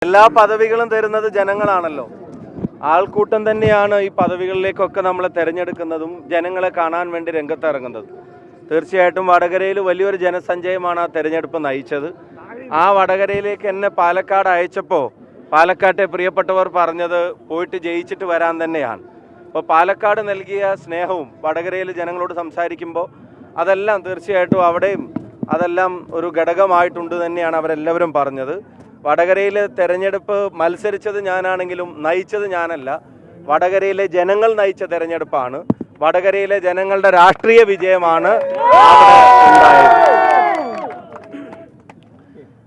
എല്ലാ പദവികളും തരുന്നത് ജനങ്ങളാണല്ലോ. ആൾക്കൂട്ടം തന്നെയാണ് ഈ പദവികളിലേക്കൊക്കെ നമ്മളെ തിരഞ്ഞെടുക്കുന്നതും ജനങ്ങളെ കാണാൻ വേണ്ടി രംഗത്തിറങ്ങുന്നത്. തീർച്ചയായിട്ടും വടകരയിൽ വലിയൊരു ജനസഞ്ചയമാണ് ആ തെരഞ്ഞെടുപ്പ് നയിച്ചത്. ആ വടകരയിലേക്ക് എന്നെ പാലക്കാട് അയച്ചപ്പോൾ പാലക്കാട്ടെ പ്രിയപ്പെട്ടവർ പറഞ്ഞത് പോയിട്ട് ജയിച്ചിട്ട് വരാൻ തന്നെയാണ്. അപ്പോൾ പാലക്കാട് നൽകിയ സ്നേഹവും വടകരയിൽ ജനങ്ങളോട് സംസാരിക്കുമ്പോൾ അതെല്ലാം തീർച്ചയായിട്ടും അവിടെയും അതെല്ലാം ഒരു ഘടകമായിട്ടുണ്ട് തന്നെയാണ് അവരെല്ലാവരും പറഞ്ഞത്. വടകരയിലെ തെരഞ്ഞെടുപ്പ് മത്സരിച്ചത് ഞാനാണെങ്കിലും നയിച്ചത് ഞാനല്ല, വടകരയിലെ ജനങ്ങൾ നയിച്ച തെരഞ്ഞെടുപ്പാണ്. വടകരയിലെ ജനങ്ങളുടെ രാഷ്ട്രീയ വിജയമാണ് അവിടെ ഉണ്ടായത്.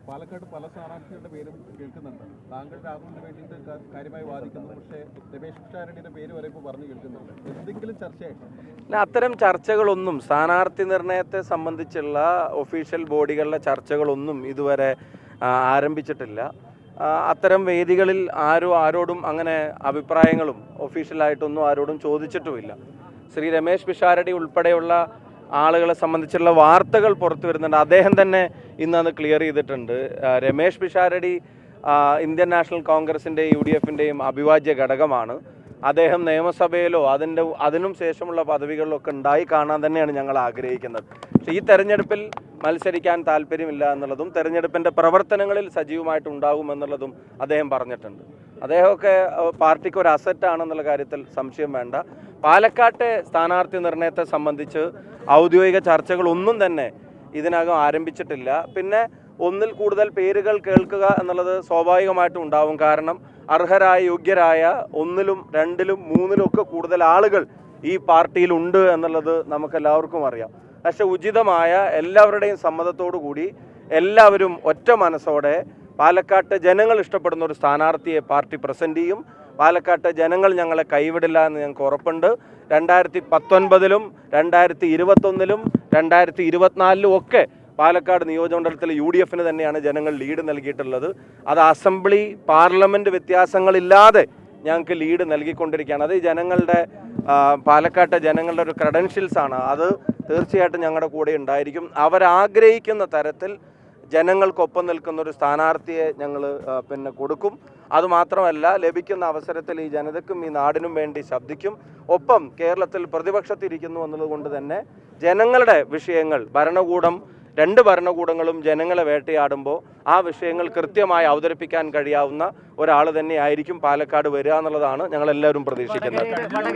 പാലക്കാട് പല സ്ഥാനാർത്ഥികളുടെ പേരും കേൾക്കുന്നുണ്ട്. താങ്കൾ രാഹുലിന് വേണ്ടിയിട്ട് കാര്യമായി വാദിക്കുന്നു, പക്ഷേ രമേശ് പിഷാരടിയുടെ പേര് വരെ ഇപ്പോൾ പറഞ്ഞു കേൾക്കുന്നുണ്ട്. എന്തെങ്കിലും ചർച്ചയായിട്ട് അത്തരം ചർച്ചകളൊന്നും, സ്ഥാനാർത്ഥി നിർണയത്തെ സംബന്ധിച്ചുള്ള ഒഫീഷ്യൽ ബോഡികളുടെ ചർച്ചകളൊന്നും ഇതുവരെ ആരംഭിച്ചിട്ടില്ല. അത്തരം വേദികളിൽ ആരോടും അങ്ങനെ അഭിപ്രായങ്ങളും ഒഫീഷ്യലായിട്ടൊന്നും ആരോടും ചോദിച്ചിട്ടുമില്ല. ശ്രീ രമേശ് പിഷാരടി ഉൾപ്പെടെയുള്ള ആളുകളെ സംബന്ധിച്ചുള്ള വാർത്തകൾ പുറത്തു വരുന്നുണ്ട്. അദ്ദേഹം തന്നെ ഇന്നത് ക്ലിയർ ചെയ്തിട്ടുണ്ട്. രമേശ് പിഷാരടി ഇന്ത്യൻ നാഷണൽ കോൺഗ്രസിൻ്റെയും UDFൻ്റെയും അവിഭാജ്യ ഘടകമാണ്. അദ്ദേഹം നിയമസഭയിലോ അതിനും ശേഷമുള്ള പദവികളിലൊക്കെ ഉണ്ടായി കാണാൻ തന്നെയാണ് ഞങ്ങൾ ആഗ്രഹിക്കുന്നത്. പക്ഷേ ഈ തെരഞ്ഞെടുപ്പിൽ മത്സരിക്കാൻ താല്പര്യമില്ല എന്നുള്ളതും തെരഞ്ഞെടുപ്പിൻ്റെ പ്രവർത്തനങ്ങളിൽ സജീവമായിട്ടുണ്ടാകുമെന്നുള്ളതും അദ്ദേഹം പറഞ്ഞിട്ടുണ്ട്. അദ്ദേഹമൊക്കെ പാർട്ടിക്ക് ഒരു അസറ്റാണെന്നുള്ള കാര്യത്തിൽ സംശയം വേണ്ട. പാലക്കാട്ടെ സ്ഥാനാർത്ഥി നിർണയത്തെ സംബന്ധിച്ച് ഔദ്യോഗിക ചർച്ചകളൊന്നും തന്നെ ഇതിനകം ആരംഭിച്ചിട്ടില്ല. പിന്നെ ഒന്നിൽ കൂടുതൽ പേരുകൾ കേൾക്കുക എന്നുള്ളത് സ്വാഭാവികമായിട്ടും ഉണ്ടാവും. കാരണം അർഹരായ യോഗ്യരായ 1ലും 2ലും 3ലും ഒക്കെ കൂടുതൽ ആളുകൾ ഈ പാർട്ടിയിലുണ്ട് എന്നുള്ളത് നമുക്കെല്ലാവർക്കും അറിയാം. പക്ഷെ ഉചിതമായ എല്ലാവരുടെയും സമ്മതത്തോടു കൂടി എല്ലാവരും ഒറ്റ മനസ്സോടെ പാലക്കാട്ട് ജനങ്ങൾ ഇഷ്ടപ്പെടുന്ന ഒരു സ്ഥാനാർത്ഥിയെ പാർട്ടി പ്രസൻറ്റ് ചെയ്യും. പാലക്കാട്ട് ജനങ്ങൾ ഞങ്ങളെ കൈവിടില്ല എന്ന് ഞങ്ങൾക്ക് ഉറപ്പുണ്ട്. 2019ലും 2021ലും 2024ലും ഒക്കെ പാലക്കാട് നിയോജകമണ്ഡലത്തിൽ UDFന് തന്നെയാണ് ജനങ്ങൾ ലീഡ് നൽകിയിട്ടുള്ളത്. അത് അസംബ്ലി പാർലമെൻറ്റ് വ്യത്യാസങ്ങളില്ലാതെ ഞങ്ങൾക്ക് ലീഡ് നൽകിക്കൊണ്ടിരിക്കുകയാണ്. അത് ജനങ്ങളുടെ പാലക്കാട്ടെ ജനങ്ങളുടെ ഒരു ക്രെഡൻഷ്യൽസാണ്. അത് തീർച്ചയായിട്ടും ഞങ്ങളുടെ കൂടെ ഉണ്ടായിരിക്കും. അവരാഗ്രഹിക്കുന്ന തരത്തിൽ ജനങ്ങൾക്കൊപ്പം നിൽക്കുന്ന ഒരു സ്ഥാനാർത്ഥിയെ ഞങ്ങൾ കൊടുക്കും. അതുമാത്രമല്ല, ലഭിക്കുന്ന അവസരത്തിൽ ഈ ജനതയ്ക്കും ഈ നാടിനും വേണ്ടി ശബ്ദിക്കും. ഒപ്പം കേരളത്തിൽ പ്രതിപക്ഷത്തിരിക്കുന്നു എന്നതുകൊണ്ട് തന്നെ ജനങ്ങളുടെ വിഷയങ്ങൾ രണ്ട് ഭരണകൂടങ്ങളും ജനങ്ങളെ വേട്ടയാടുമ്പോൾ ആ വിഷയങ്ങൾ കൃത്യമായി അവതരിപ്പിക്കാൻ കഴിയാവുന്ന ഒരാൾ തന്നെയായിരിക്കും പാലക്കാട് വരിക എന്നുള്ളതാണ് ഞങ്ങളെല്ലാവരും പ്രതീക്ഷിക്കുന്നത്.